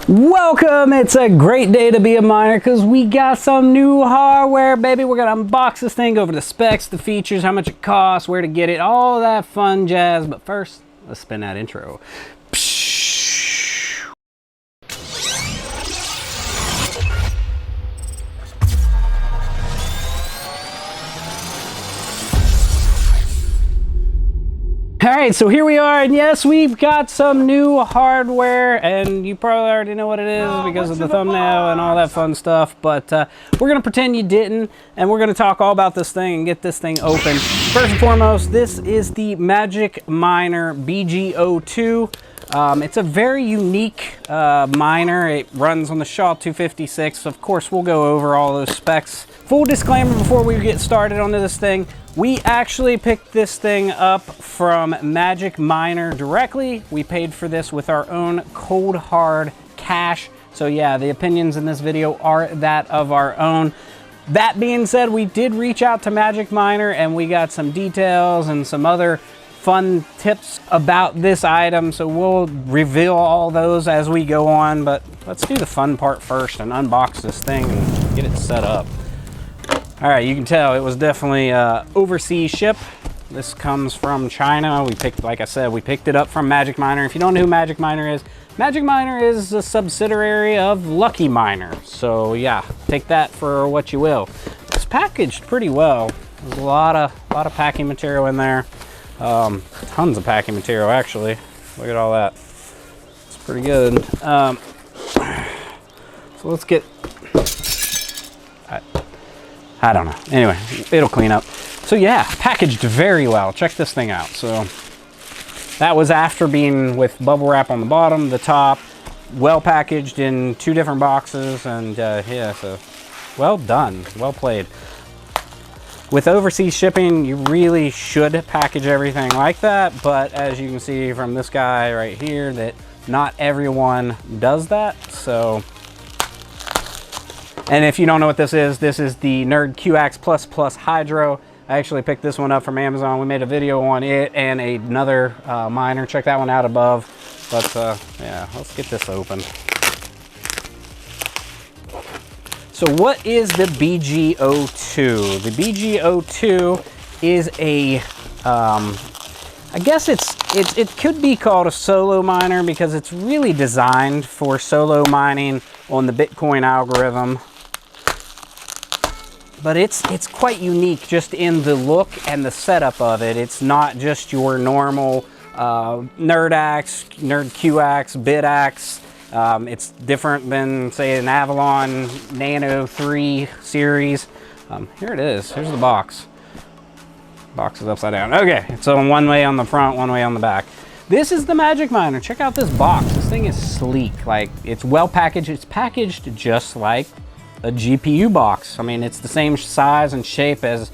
Welcome! It's a great day to be a miner because we got some new hardware, baby. We're gonna unbox this thing, go over the specs, the features, how much it costs, where to get it, all that fun jazz. But first, let's spin that intro. Alright, so here we are, and yes, we've got some new hardware, and you probably already know what it is because of the thumbnail and all that fun stuff, but we're going to pretend you didn't, and we're going to talk all about this thing and get this thing open. First and foremost, this is the MagicMiner BG02. It's a very unique miner. It runs on the SHA-256. Of course, we'll go over all those specs. Full disclaimer before we get started onto this thing. We actually picked this thing up from MagicMiner directly. We paid for this with our own cold hard cash. So yeah, the opinions in this video are that of our own. That being said, we did reach out to MagicMiner and we got some details and some other fun tips about this item. So we'll reveal all those as we go on, but let's do the fun part first and unbox this thing and get it set up. All right, you can tell it was definitely overseas ship. This comes from China. We picked, like I said, we picked it up from MagicMiner. If you don't know who MagicMiner is a subsidiary of Lucky Miner. So yeah, take that for what you will. It's packaged pretty well. There's a lot of packing material in there. Tons of packing material actually. Look at all that. It's pretty good. So let's get. I don't know. Anyway, it'll clean up. So yeah, packaged very well. Check this thing out. So that was after being with bubble wrap on the bottom, the top, well packaged in 2 different boxes, and yeah, so well done, well played. With overseas shipping, you really should package everything like that, but as you can see from this guy right here, that not everyone does that, so. And if you don't know what this is the NerdqAxe Hyrdo. I actually picked this one up from Amazon. We made a video on it and another miner. Check that one out above. But yeah, let's get this open. So what is the BG02? The BG02 is a, I guess it could be called a solo miner because it's really designed for solo mining on the Bitcoin algorithm. But it's quite unique just in the look and the setup of it. It's not just your normal NerdqAxe, Bitaxe. It's different than, say, an Avalon Nano 3 series. Here it is. Here's the box. Box is upside down. Okay, so one way on the front, one way on the back. This is the MagicMiner. Check out this box. This thing is sleek. Like, it's well packaged. It's packaged just like a GPU box. I mean, it's the same size and shape as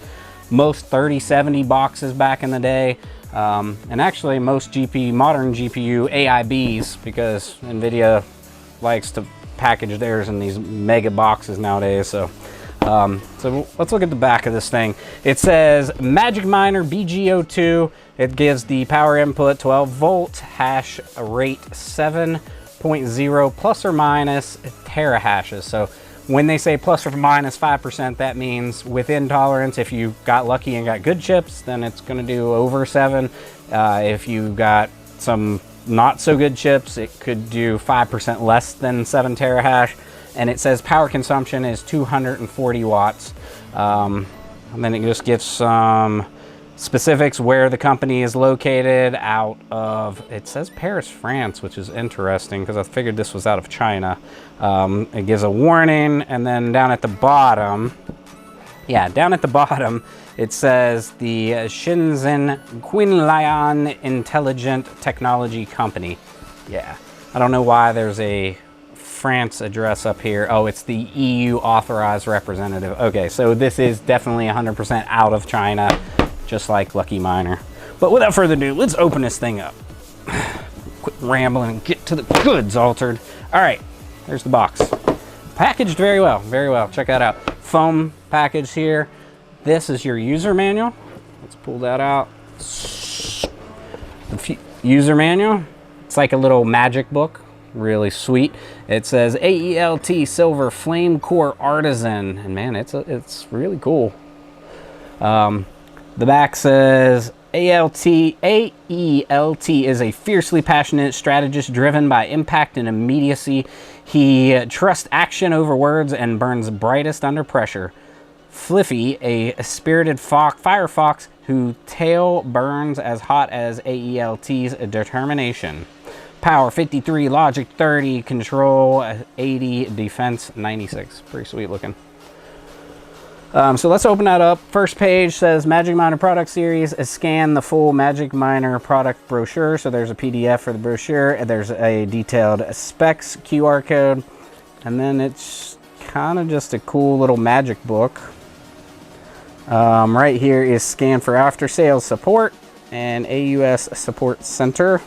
most 3070 boxes back in the day. And actually most modern GPU AIBs, because NVIDIA likes to package theirs in these mega boxes nowadays. So let's look at the back of this thing. It says MagicMiner BG02. It gives the power input 12 volt, hash rate 7.0 plus or minus terahashes. So when they say plus or minus 5%, that means within tolerance. If you got lucky and got good chips, then it's going to do over 7. If you got some not so good chips, it could do 5% less than 7 terahash. And it says power consumption is 240 watts. And then it just gives some specifics where the company is located out of, it says Paris, France, which is interesting because I figured this was out of China. It gives a warning, and then down at the bottom, yeah, down at the bottom, it says the Shenzhen Quinlian Intelligent Technology Company. Yeah, I don't know why there's a France address up here. Oh, it's the EU authorized representative. Okay, so this is definitely 100% out of China, just like Lucky Miner. But without further ado, let's open this thing up. Quit rambling and get to the goods, Altered. All right, there's the box. Packaged very well, very well. Check that out. Foam package here. This is your user manual. Let's pull that out. The user manual. It's like a little magic book. really sweet. It says AELT Silver Flame Core Artisan, and man, it's really cool. The back says AELT is a fiercely passionate strategist driven by impact and immediacy. He trusts action over words and burns brightest under pressure. Fliffy, a spirited fire fox whose tail burns as hot as AELT's determination. Power 53, logic 30, control 80, defense 96. Pretty sweet looking. So let's open that up. First page says MagicMiner product series. Scan the full MagicMiner product brochure. So there's a PDF for the brochure. And there's a detailed specs QR code. And then it's kind of just a cool little magic book. Right here is scan for after sales support and AUS support center.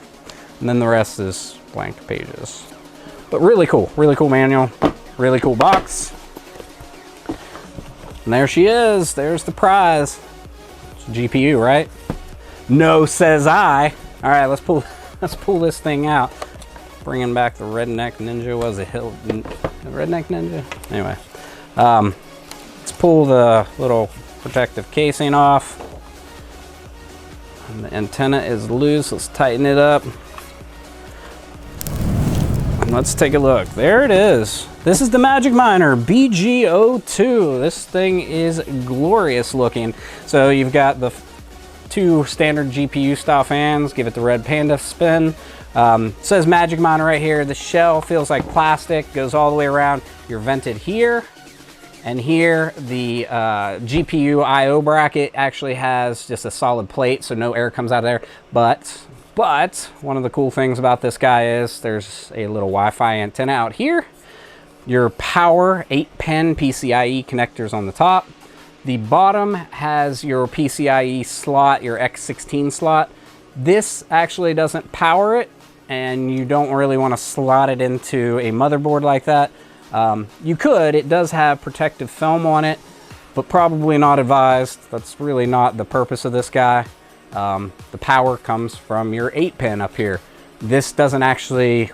And then the rest is blank pages. But really cool manual. Really cool box. And there she is. There's the prize. It's a GPU, right? No, says I. All right, let's pull this thing out. Bringing back the redneck ninja. Was it redneck ninja? Anyway, let's pull the little protective casing off. And the antenna is loose. Let's tighten it up. And let's take a look. There it is. This is the MagicMiner BG02. This thing is glorious looking. So you've got the two standard GPU style fans. Give it the red panda spin. Says MagicMiner right here. The shell feels like plastic, goes all the way around. You're vented here and here. The GPU I/O bracket actually has just a solid plate, so no air comes out of there. But one of the cool things about this guy is there's a little Wi-Fi antenna out here. Your power 8-pin PCIe connectors on the top. The bottom has your PCIe slot, your X16 slot. This actually doesn't power it, and you don't really want to slot it into a motherboard like that. You could. It does have protective film on it, but probably not advised. That's really not the purpose of this guy. The power comes from your 8-pin up here. This doesn't actually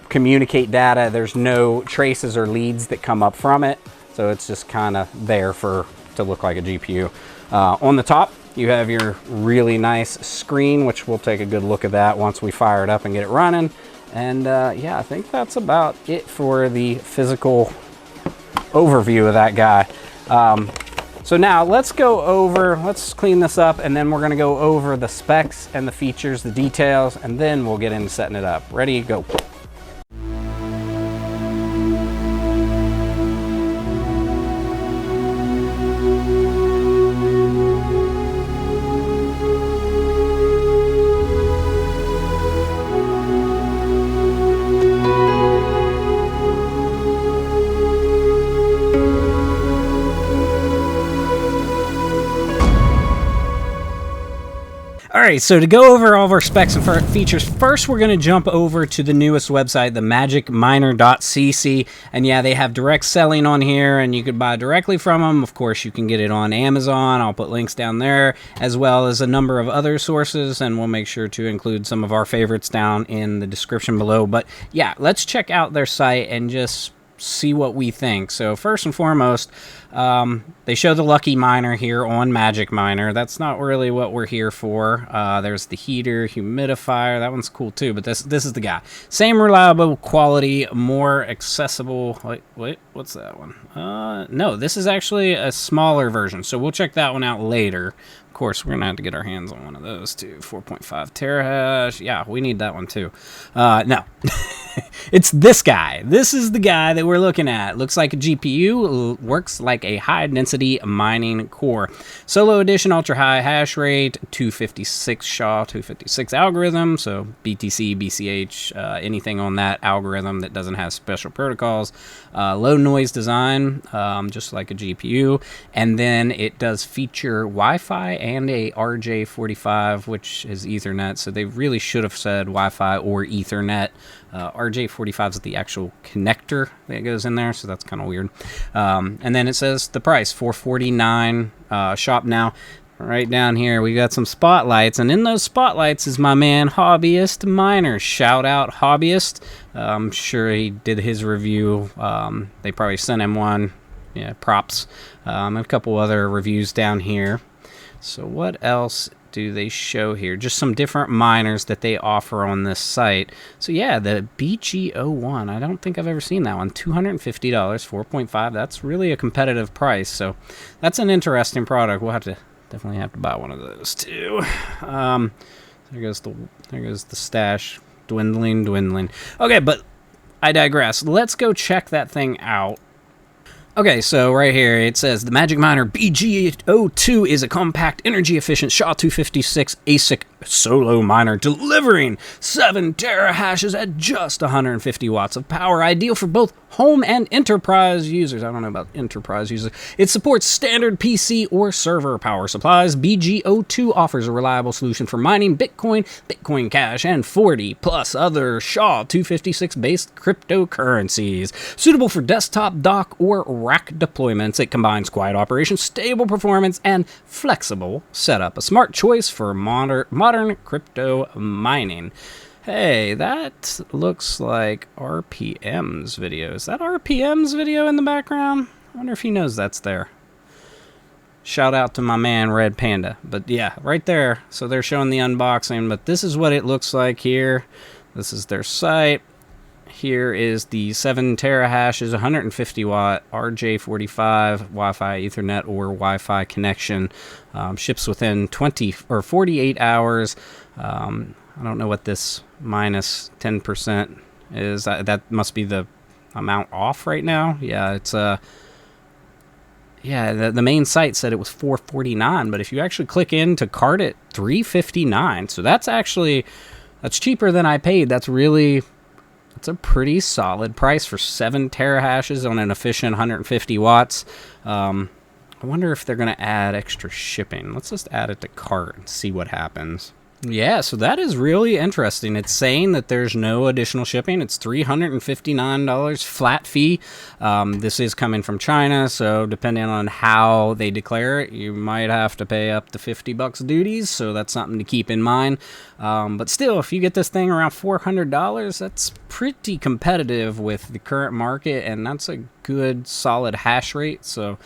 communicate data. There's no traces or leads that come up from it, so it's just kind of there to look like a GPU. On the top, you have your really nice screen, which we'll take a good look at that once we fire it up and get it running. And yeah, I think that's about it for the physical overview of that guy. So now let's clean this up, and then we're going to go over the specs and the features, the details, and then we'll get into setting it up. Ready, go. All right, so to go over all of our specs and features, first we're going to jump over to the newest website, the MagicMiner.cc. And yeah, they have direct selling on here, and you could buy directly from them. Of course, you can get it on Amazon. I'll put links down there, as well as a number of other sources, and we'll make sure to include some of our favorites down in the description below. But yeah, let's check out their site and just see what we think. So first and foremost, they show the Lucky Miner here on MagicMiner. That's not really what we're here for. There's the heater, humidifier. That one's cool too, but this is the guy. Same reliable quality, more accessible. Wait, what's that one? No, this is actually a smaller version, so we'll check that one out later. Of course, we're gonna have to get our hands on one of those too. 4.5 terahash. Yeah, we need that one too. No, it's this guy. This is the guy that we're looking at. Looks like a GPU, works like a high-density mining core. Solo edition, ultra-high hash rate, 256 SHA, 256 algorithm, so BTC, BCH, anything on that algorithm that doesn't have special protocols. Low noise design, just like a GPU, and then it does feature Wi-Fi and a RJ45, which is Ethernet, so they really should have said Wi-Fi or Ethernet. RJ45 is the actual connector that goes in there, so that's kind of weird. And then it says the price, $449. Shop now. right down here, we got some spotlights, and in those spotlights is my man Hobbyist Miner. Shout out Hobbyist. I'm sure he did his review. They probably sent him one. Yeah, props. And a couple other reviews down here. So what else do they show here? Just some different miners that they offer on this site. So yeah, the BG01, I don't think I've ever seen that one. $250, 4.5. That's really a competitive price. So that's an interesting product. We'll definitely have to buy one of those too. There goes the stash dwindling. Okay, but I digress. Let's go check that thing out. Okay, so right here it says the MagicMiner BG02 is a compact, energy-efficient SHA-256 ASIC solo miner delivering 7 terahashes at just 150 watts of power, ideal for both home and enterprise users. I don't know about enterprise users. It supports standard PC or server power supplies. BG02 offers a reliable solution for mining Bitcoin, Bitcoin Cash, and 40 plus other SHA-256-based cryptocurrencies. Suitable for desktop, dock, or rack deployments, it combines quiet operation, stable performance, and flexible setup. A smart choice for modern crypto mining. Hey, that looks like RPM's video. Is that RPM's video in the background? I wonder if he knows that's there. Shout out to my man Red Panda. But yeah, right there. So they're showing the unboxing, but this is what it looks like here. This is their site. Here is the 7 terahashes, 150 watt RJ45 Wi-Fi, Ethernet, or Wi-Fi connection. Ships within 20 or 48 hours. I don't know what this minus 10% is. That must be the amount off right now. Yeah, it's yeah, the main site said it was $449, but if you actually click in to cart it, $359. So that's cheaper than I paid. That's a pretty solid price for 7 terahashes on an efficient 150 watts. I wonder if they're going to add extra shipping. Let's just add it to cart and see what happens. Yeah, so that is really interesting. It's saying that there's no additional shipping. It's $359 flat fee. This is coming from China, so depending on how they declare it, you might have to pay up to $50 duties, so that's something to keep in mind. But still, if you get this thing around $400, that's pretty competitive with the current market, and that's a good, solid hash rate. So,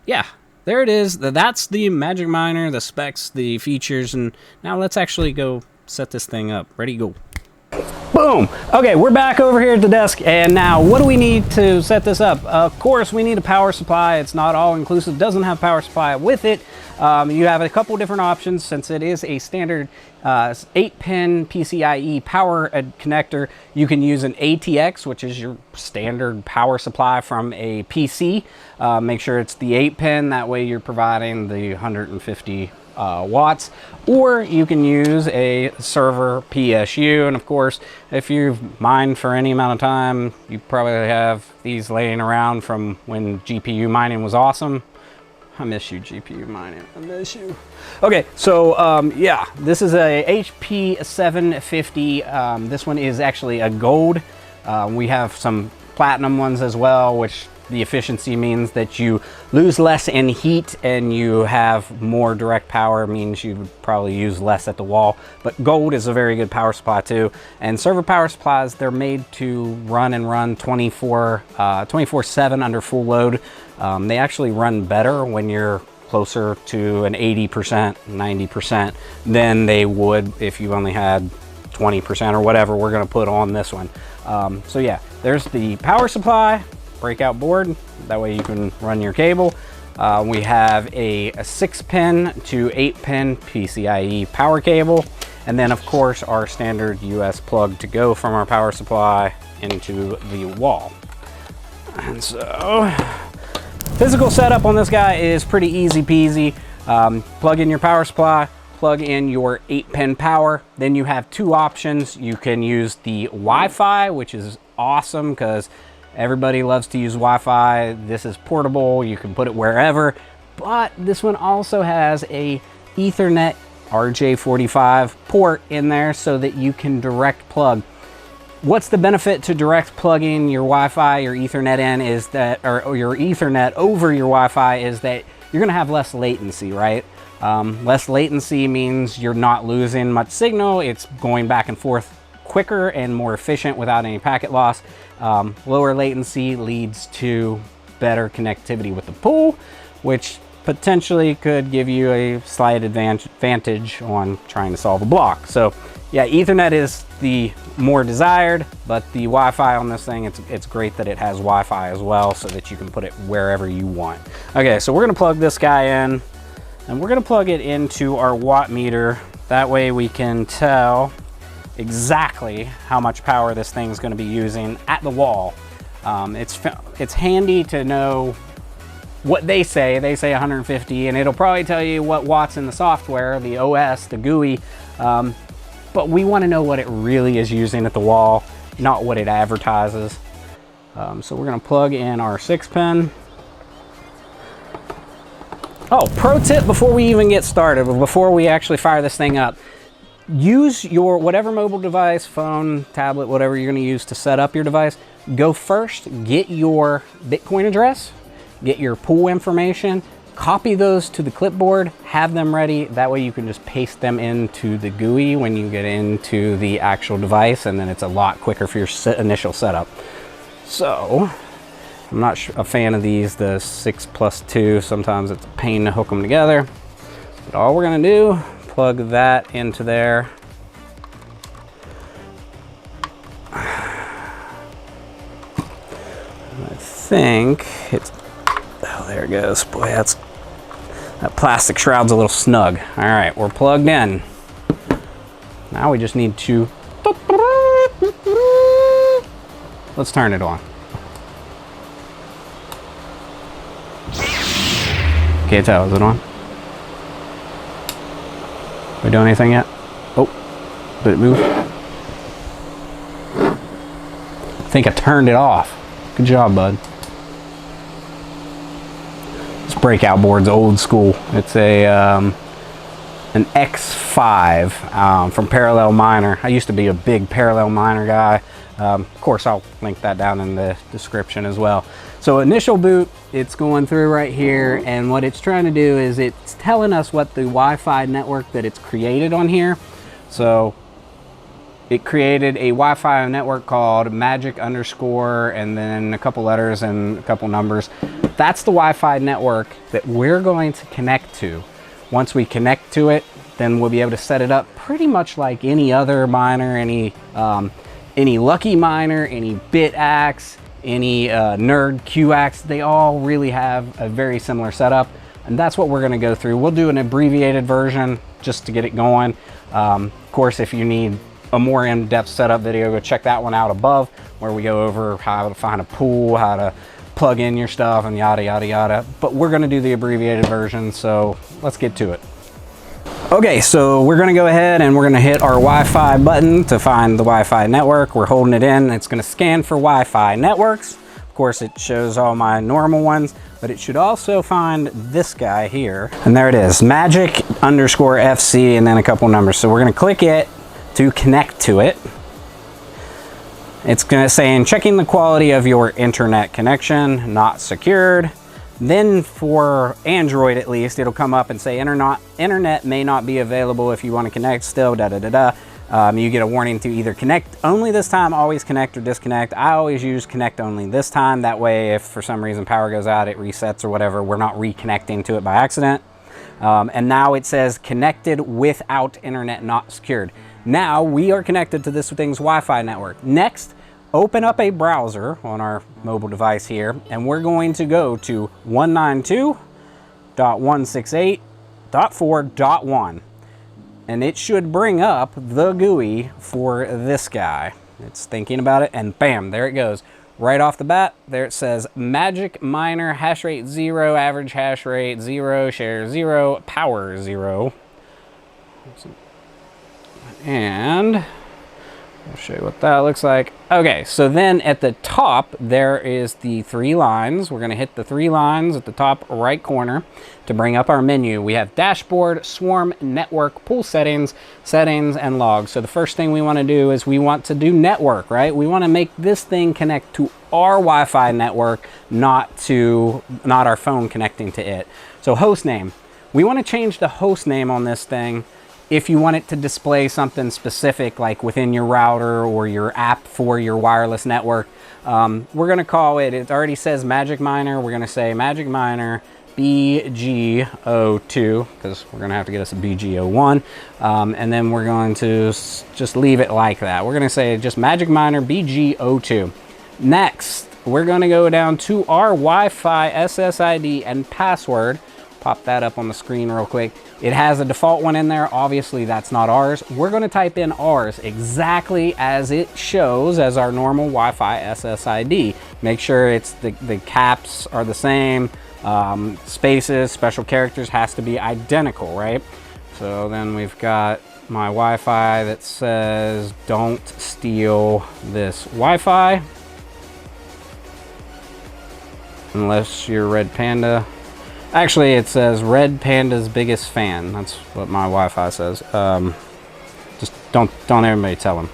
yeah. There it is. That's the MagicMiner, the specs, the features, and now let's actually go set this thing up. Ready, go. Boom. Okay, we're back over here at the desk, and now what do we need to set this up? Of course, we need a power supply. It's not all inclusive, doesn't have power supply with it. You have a couple different options since it is a standard 8-pin PCIe power connector. You can use an ATX, which is your standard power supply from a PC. Make sure it's the 8-pin, that way you're providing the 150 watts, or you can use a server PSU. And of course, if you've mined for any amount of time, you probably have these laying around from when GPU mining was awesome. I miss you, GPU mining. I miss you. Okay, so yeah, this is a HP 750. This one is actually a gold. We have some platinum ones as well, which the efficiency means that you lose less in heat and you have more direct power, means you would probably use less at the wall. But gold is a very good power supply too. And server power supplies, they're made to run 24/7 under full load. They actually run better when you're closer to an 80%, 90% than they would if you only had 20% or whatever we're gonna put on this one. So yeah, there's the power supply, breakout board, that way you can run your cable. We have a 6-pin to 8-pin PCIe power cable, and then of course our standard US plug to go from our power supply into the wall. And so physical setup on this guy is pretty easy peasy. Plug in your power supply, plug in your 8-pin power. Then you have two options. You can use the Wi-Fi, which is awesome because everybody loves to use Wi-Fi. This is portable, you can put it wherever, but this one also has a Ethernet RJ45 port in there so that you can direct plug. What's the benefit to direct plugging your Wi-Fi, your Ethernet in, is that, or your Ethernet over your Wi-Fi, is that you're gonna have less latency, right? Less latency means you're not losing much signal. It's going back and forth quicker and more efficient without any packet loss. Lower latency leads to better connectivity with the pool, which potentially could give you a slight advantage on trying to solve a block. So yeah, Ethernet is the more desired, but the Wi-Fi on this thing, it's great that it has Wi-Fi as well, so that you can put it wherever you want. Okay, so we're gonna plug this guy in, and we're gonna plug it into our watt meter. That way we can tell exactly how much power this thing's gonna be using at the wall. It's handy to know what they say 150, and it'll probably tell you what watts in the software, the OS, the GUI, but we want to know what it really is using at the wall, not what it advertises. So we're going to plug in our 6-pin. Oh, pro tip before we even get started, before we actually fire this thing up, use your whatever mobile device, phone, tablet, whatever you're going to use to set up your device. Go first, get your Bitcoin address, get your pool information, copy those to the clipboard, have them ready. That way you can just paste them into the GUI when you get into the actual device, and then it's a lot quicker for your initial setup. So, I'm not a fan of these, the 6+2. Sometimes it's a pain to hook them together. But all we're gonna do, plug that into there. I think it's, oh, there it goes. Boy, that plastic shroud's a little snug. All right, we're plugged in. Now we just need to, let's turn it on. Can't tell, is it on? We doing anything yet? Oh, did it move? I think I turned it off. Good job, bud. This breakout board's old school. It's a an X5 from Parallel Miner. I used to be a big Parallel Miner guy. Of course, I'll link that down in the description as well. So initial boot, it's going through right here, and what it's trying to do is it's telling us what the Wi-Fi network that it's created on here. So it created a Wi-Fi network called Magic _ and then a couple letters and a couple numbers. That's the Wi-Fi network that we're going to connect to. Once we connect to it, then we'll be able to set it up pretty much like any other miner, any Lucky Miner, any Bitaxe, any NerdqAxe. They all really have a very similar setup, and that's what we're going to go through. We'll do an abbreviated version just to get it going. Of course, if you need a more in-depth setup video, go check that one out above, where we go over how to find a pool, how to plug in your stuff, and yada yada yada. But we're going to do the abbreviated version, so let's get to it. Okay, so we're gonna go ahead and we're gonna hit our Wi-Fi button to find the Wi-Fi network. We're holding it in. It's gonna scan for Wi-Fi networks. Of course, it shows all my normal ones, but it should also find this guy here. And there it is, Magic _ FC, and then a couple numbers. So we're gonna click it to connect to it. It's gonna say, checking the quality of your internet connection, not secured. Then for Android at least, it'll come up and say internet may not be available if you want to connect still, da da da da. You get a warning to either connect only this time, always connect, or disconnect. I always use connect only this time. That way, if for some reason power goes out, it resets or whatever, we're not reconnecting to it by accident. And now it says connected without internet not secured. Now we are connected to this thing's Wi-Fi network. Next, open up a browser on our mobile device here, and we're going to go to 192.168.4.1, and it should bring up the GUI for this guy. It's thinking about it, and bam, there it goes. Right off the bat, there it says MagicMiner hashrate 0, average hash rate 0, share 0, power 0. And I'll show you what that looks like. Okay, so then at the top, there is the 3 lines. We're gonna hit the 3 lines at the top right corner to bring up our menu. We have dashboard, swarm, network, pool settings, and logs. So the first thing we wanna do is we want to do network, right? We wanna make this thing connect to our Wi-Fi network, not our phone connecting to it. So host name. We want to change the host name on this thing if you want it to display something specific, like within your router or your app for your wireless network. We're going to call it, it already says MagicMiner. We're going to say MagicMiner BG02, because we're going to have to get us a BG01. And then we're going to just leave it like that. We're going to say just MagicMiner BG02. Next, we're going to go down to our Wi-Fi SSID and password. Pop that up on the screen real quick. It has a default one in there. Obviously, that's not ours. We're going to type in ours exactly as it shows as our normal Wi-Fi SSID. Make sure it's the caps are the same. Spaces, special characters has to be identical, right? So then we've got my Wi-Fi that says, don't steal this Wi-Fi. Unless you're Red Panda. Actually, it says Red Panda's biggest fan. That's what my Wi-Fi says. Just don't everybody tell him.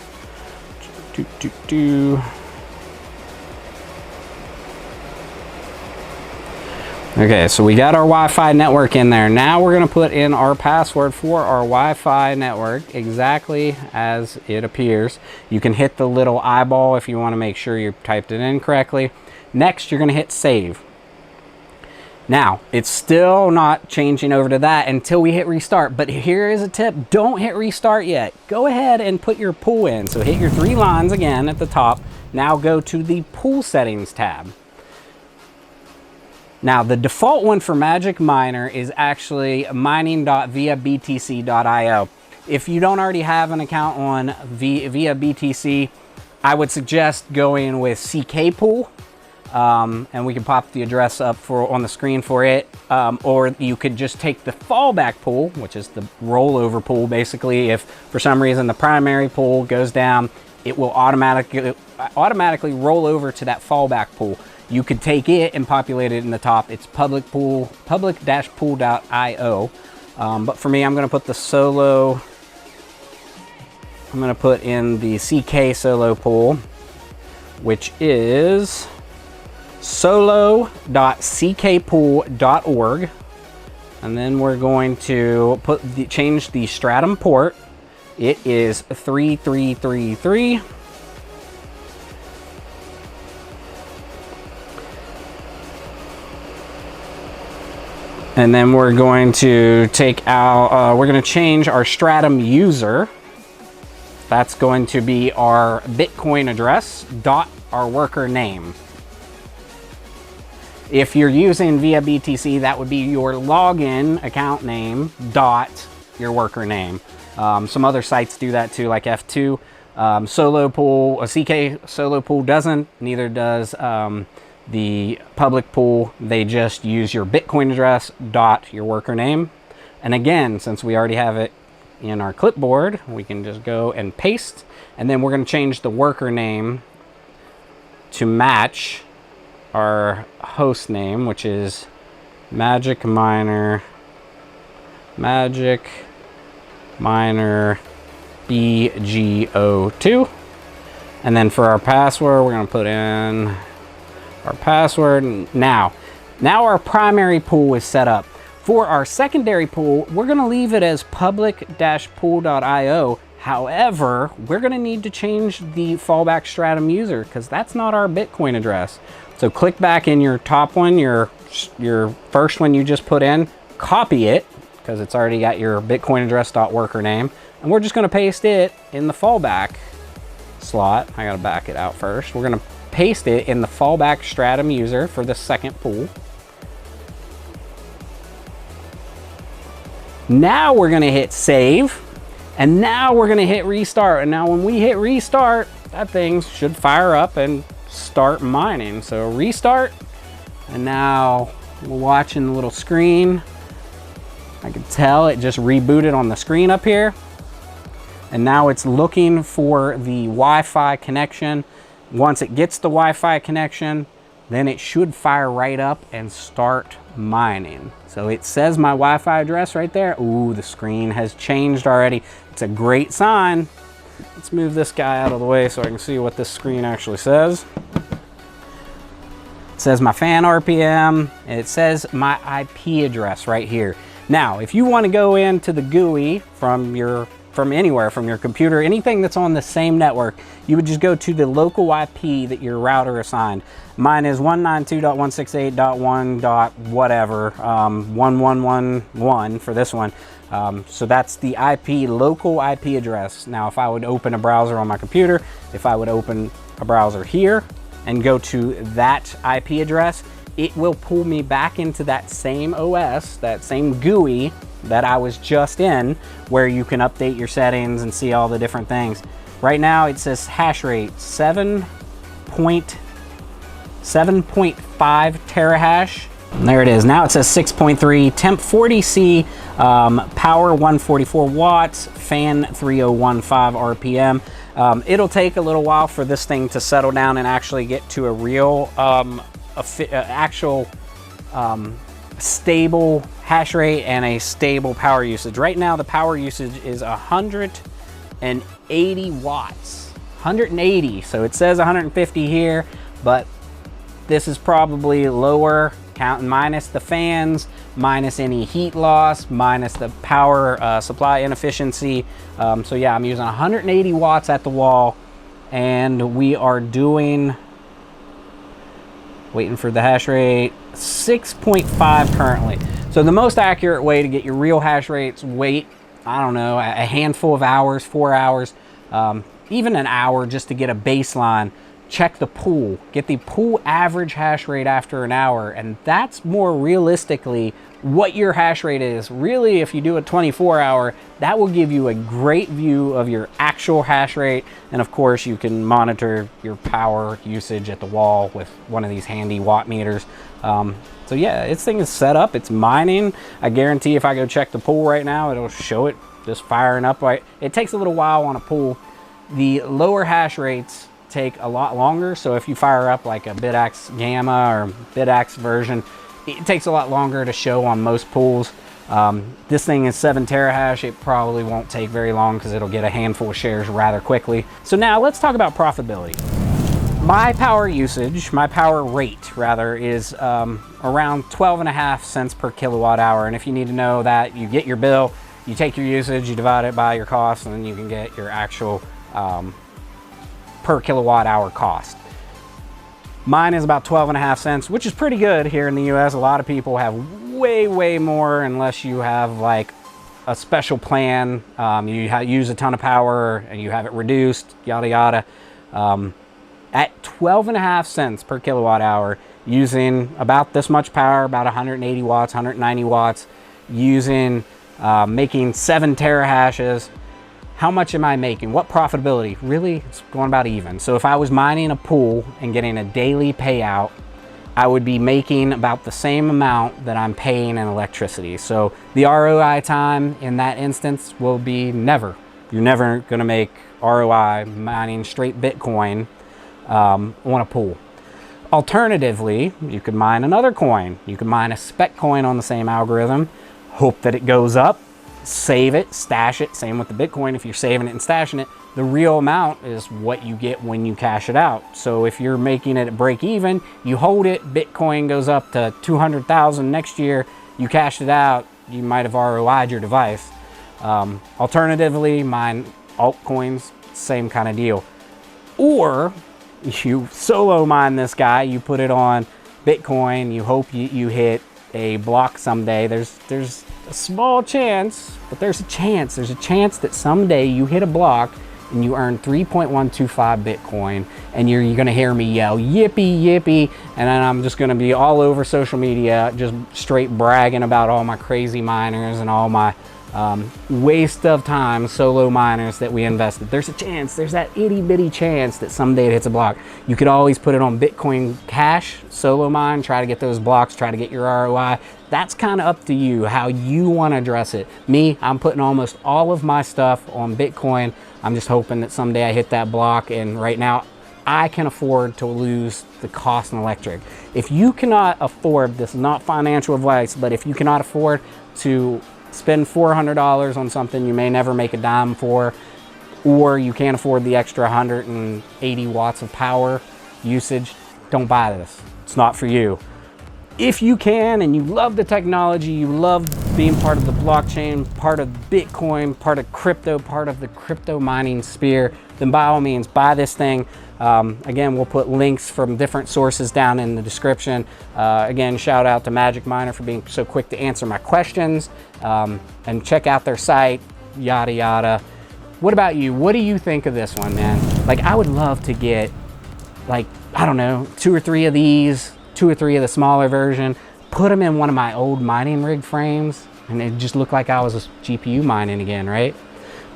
Okay, so we got our Wi-Fi network in there. Now we're gonna put in our password for our Wi-Fi network exactly as it appears. You can hit the little eyeball if you want to make sure you typed it in correctly. Next, you're gonna hit save. Now, it's still not changing over to that until we hit restart, but here is a tip. Don't hit restart yet. Go ahead and put your pool in. So hit your 3 lines again at the top. Now go to the pool settings tab. Now, the default one for MagicMiner is actually mining.viabtc.io. If you don't already have an account on via BTC, I would suggest going with CK Pool. And we can pop the address up on the screen for it, or you could just take the fallback pool, which is the rollover pool. Basically, if for some reason the primary pool goes down, it will automatically roll over to that fallback pool. You could take it and populate it in the top. It's public-pool.io. But for me, I'm going to put the solo. I'm going to put in the CK solo pool, which is solo.ckpool.org, and then we're going to change the stratum port. It is 3333. And then we're going to take out, we're going to change our stratum user. That's going to be our Bitcoin address dot our worker name. If you're using via BTC, that would be your login account name dot your worker name. Some other sites do that too, like F2. Solo Pool, a CK Solo Pool doesn't, neither does the public pool. They just use your Bitcoin address dot your worker name. And again, since we already have it in our clipboard, we can just go and paste. And then we're going to change the worker name to match our host name, which is MagicMiner BG02. And then for our password, we're going to put in our password. Now our primary pool is set up. For our secondary pool, we're going to leave it as public-pool.io. However, we're going to need to change the fallback stratum user because that's not our Bitcoin address. So click back in your top one, your first one you just put in, copy it because it's already got your Bitcoin address .worker name, and we're just going to paste it in the fallback slot. I got to back it out first. We're going to paste it in the fallback stratum user for the second pool. Now we're going to hit save, and now we're going to hit restart. And now when we hit restart, that thing should fire up and start mining. So restart, and now we're watching the little screen. I can tell it just rebooted on the screen up here, and now it's looking for the Wi-Fi connection. Once it gets the Wi-Fi connection, then it should fire right up and start mining. So it says my Wi-Fi address right there. Ooh, the screen has changed already. It's a great sign. Let's move this guy out of the way so I can see what this screen actually says. It says my fan RPM, and it says my IP address right here. Now, if you want to go into the GUI from anywhere, from your computer, anything that's on the same network, you would just go to the local IP that your router assigned. Mine is 192.168.1. whatever, 1111 for this one. So that's the IP, local IP address. Now, if I would open a browser on my computer, if I would open a browser here and go to that IP address, it will pull me back into that same OS, that same GUI that I was just in, where you can update your settings and see all the different things. Right now it says hash rate 7.5 terahash. And there it is. Now it says 6.3, temp 40C, power 144 watts, fan 3015 RPM. It'll take a little while for this thing to settle down and actually get to a real actual stable hash rate and a stable power usage. Right now the power usage is 180 watts. 180, so it says 150 here, but this is probably lower, counting minus the fans, minus any heat loss, minus the power supply inefficiency. So yeah, I'm using 180 watts at the wall, and we are doing, waiting for the hash rate, 6.5 currently. So the most accurate way to get your real hash rates, wait, I don't know, a handful of hours, 4 hours, even an hour, just to get a baseline. Check the pool, get the pool average hash rate after an hour, and that's more realistically what your hash rate is. Really, if you do a 24-hour, that will give you a great view of your actual hash rate. And of course, you can monitor your power usage at the wall with one of these handy watt meters. So yeah, this thing is set up, it's mining. I guarantee if I go check the pool right now, it'll show it just firing up. Right, it takes a little while on a pool. The lower hash rates take a lot longer, so if you fire up like a Bitaxe Gamma or Bitaxe version, it takes a lot longer to show on most pools. This thing is 7 terahash. It probably won't take very long because it'll get a handful of shares rather quickly. So now let's talk about profitability. My power usage, my power rate rather, is around 12.5 cents per kilowatt hour. And if you need to know that, you get your bill, you take your usage, you divide it by your cost, and then you can get your actual per kilowatt hour cost. Mine is about 12.5 cents, which is pretty good here in the US. A lot of people have way more, unless you have like a special plan. You use a ton of power and you have it reduced, yada yada. At 12.5 cents per kilowatt hour, using about this much power, about 180 watts, 190 watts, using making 7 terahashes. How much am I making? What profitability? Really, it's going about even. So if I was mining a pool and getting a daily payout, I would be making about the same amount that I'm paying in electricity. So the ROI time in that instance will be never. You're never gonna make ROI mining straight Bitcoin on a pool. Alternatively, you could mine another coin. You could mine a spec coin on the same algorithm, hope that it goes up, save it, stash it. Same with the Bitcoin. If you're saving it and stashing it, the real amount is what you get when you cash it out. So if you're making it at break even, you hold it, Bitcoin goes up to 200,000 next year, you cash it out, you might have ROI'd your device. Alternatively, mine altcoins, same kind of deal. Or you solo mine this guy, you put it on Bitcoin, you hope you hit a block someday. There's a small chance, but there's a chance that someday you hit a block and you earn 3.125 Bitcoin, and you're gonna hear me yell yippee yippee, and then I'm just gonna be all over social media just straight bragging about all my crazy miners and all my waste of time solo miners that we invested. There's a chance, there's that itty bitty chance that someday it hits a block. You could always put it on Bitcoin Cash, solo mine, try to get those blocks, try to get your ROI. That's kind of up to you, how you want to address it. Me, I'm putting almost all of my stuff on Bitcoin. I'm just hoping that someday I hit that block, and right now I can afford to lose the cost in electric. If you cannot afford, this is not financial advice, but if you cannot afford to spend $400 on something you may never make a dime for, or you can't afford the extra 180 watts of power usage, don't buy this. It's not for you. if you can and you love the technology, you love being part of the blockchain, part of Bitcoin, part of crypto, part of the crypto mining sphere, then by all means buy this thing. Again, we'll put links from different sources down in the description. Again, shout out to MagicMiner for being so quick to answer my questions, and check out their site, yada yada. What about you? What do you think of this one, man? Like, I would love to get, like, I don't know, 2 or 3 of these, 2 or 3 of the smaller version, put them in one of my old mining rig frames, and it just looked like I was GPU mining again, right?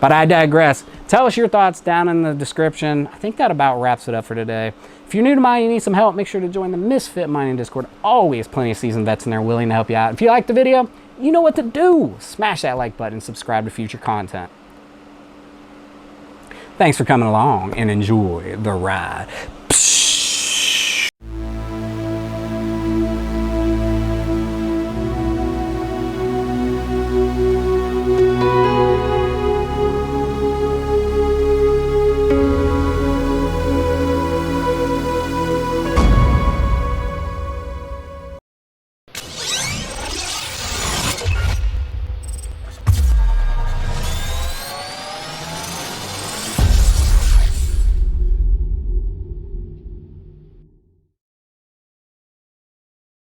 But I digress. Tell us your thoughts down in the description. I think that about wraps it up for today. If you're new to mining, you need some help, make sure to join the Misfit Mining Discord. Always plenty of seasoned vets in there willing to help you out. If you liked the video, you know what to do. Smash that like button and subscribe to future content. Thanks for coming along and enjoy the ride.